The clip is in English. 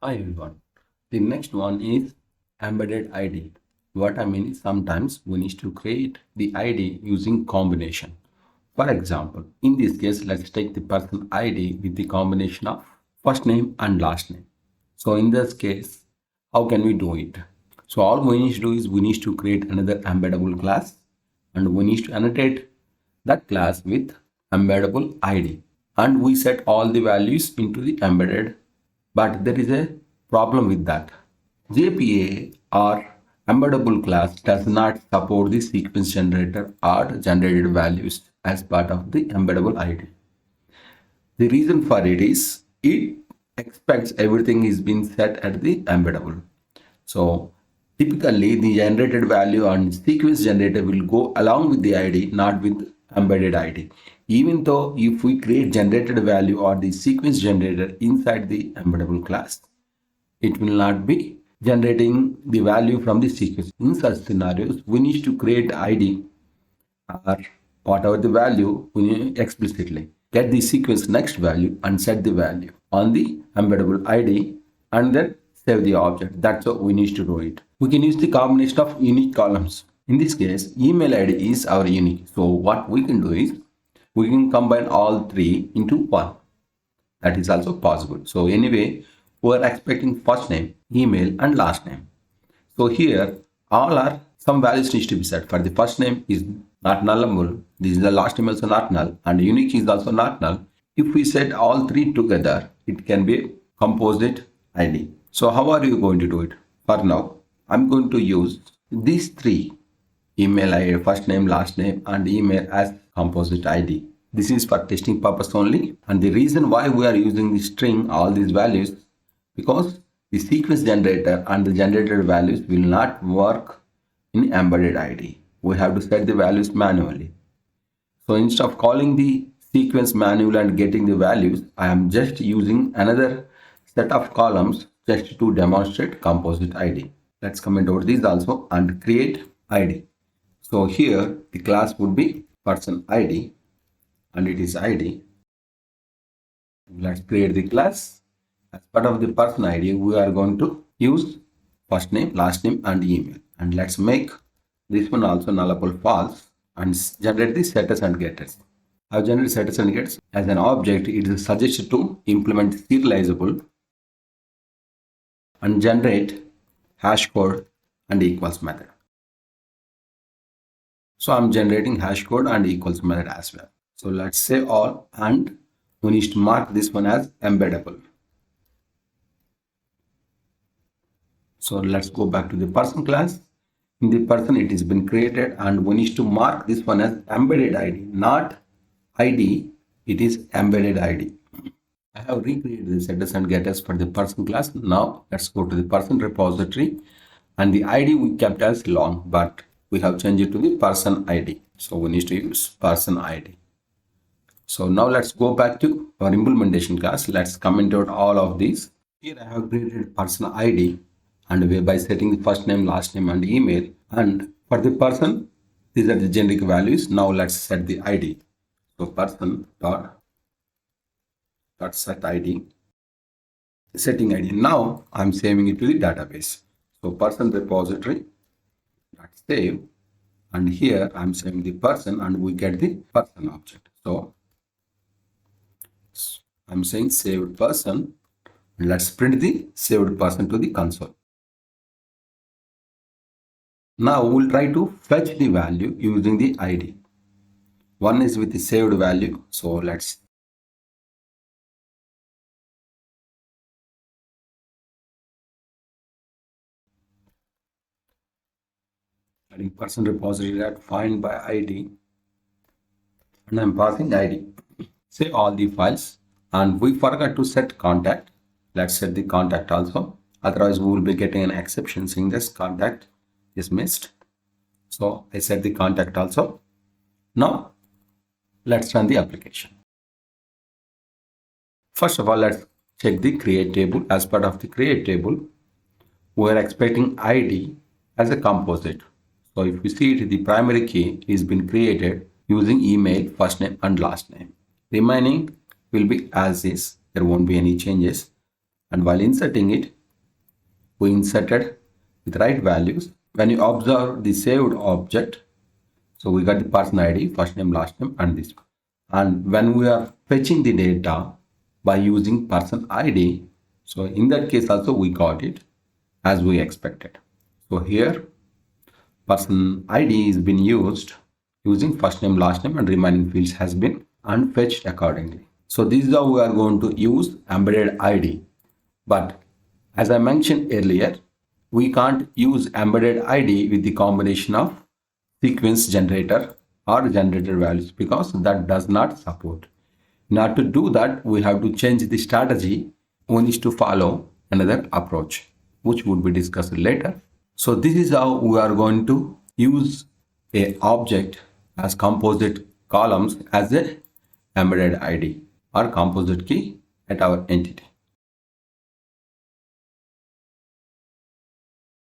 Hi everyone. The next one is embedded ID. What I mean is sometimes we need to create the ID using combination. For example, in this case, let's take the person ID with the combination of first name and last name. So in this case, how can we do it? So all we need to do is we need to create another embeddable class and we need to annotate that class with embeddable ID. And we set all the values into the embedded, but there is a problem with that. JPA or embeddable class does not support the sequence generator or generated values as part of the embeddable ID. The reason for it is it expects everything is being set at the embeddable. So typically the generated value and sequence generator will go along with the ID, not with embedded ID. Even though if we create generated value or the sequence generator inside the embeddable class, it will not be generating the value from the sequence. In such scenarios, we need to create ID or whatever the value we need explicitly. Get the sequence next value and set the value on the embeddable ID and then save the object. That's how we need to do it. We can use the combination of unique columns. In this case, email ID is our unique. So what we can do is we can combine all three into one. That is also possible. So anyway, we are expecting first name, email and last name. So here all are some values needs to be set. For the first name is not nullable. This is the last name also not null and unique is also not null. If we set all three together, it can be composite ID. So how are you going to do it? For now, I'm going to use these three email ID, first name, last name and email as composite ID. This is for testing purpose only, and the reason why we are using the string all these values because the sequence generator and the generated values will not work in embedded ID. We have to set the values manually. So instead of calling the sequence manual and getting the values, I am just using another set of columns just to demonstrate composite ID. Let's comment over these also and create ID. So here the class would be person ID and it is ID. Let's create the class. As part of the person ID, we are going to use first name, last name and email. And let's make this one also nullable false and generate the setters and getters. I've generated setters and getters. As an object, it is suggested to implement serializable and generate hash code and equals method. So I'm generating hash code and equals method as well. So let's say all and we need to mark this one as embeddable. So let's go back to the person class. In the person it has been created and we need to mark this one as embedded ID, not ID, it is embedded ID. I have recreated the setters and getters for the person class. Now let's go to the person repository and the ID we kept as long, but we have changed it to the person ID. So we need to use person ID. So now let's go back to our implementation class. Let's comment out all of these. Here I have created person ID and by setting the first name, last name and email, and for the person these are the generic values. Now let's set the ID. So person dot set ID, setting ID. Now I'm saving it to the database. So person repository dot save, and here I'm saving the person and we get the person object. So I'm saying saved person. Let's print the saved person to the console. Now we'll try to fetch the value using the ID. One is with the saved value. So let's adding person repository that find by ID and I'm passing ID. Save all the files and we forgot to set contact. Let's set the contact also. Otherwise we will be getting an exception saying this contact is missed. So I set the contact also. Now let's run the application. First of all, let's check the create table. As part of the create table, we are expecting ID as a composite. So if you see it, the primary key is been created using email, first name and last name. Remaining will be as is. There won't be any changes. and while inserting it, we inserted with right values. When you observe the saved object, so we got the person ID, first name, last name, and this one. And when we are fetching the data by using person ID, so in that case also we got it as we expected. So here person ID is been used using first name, last name, and remaining fields has been unfetched accordingly. So this is how we are going to use embedded ID. But as I mentioned earlier, we can't use embedded ID with the combination of sequence generator or generator values because that does not support. In order to do that, we have to change the strategy. We need to follow another approach, which would be discussed later. So this is how we are going to use a object as composite columns as a embedded ID or composite key at our entity.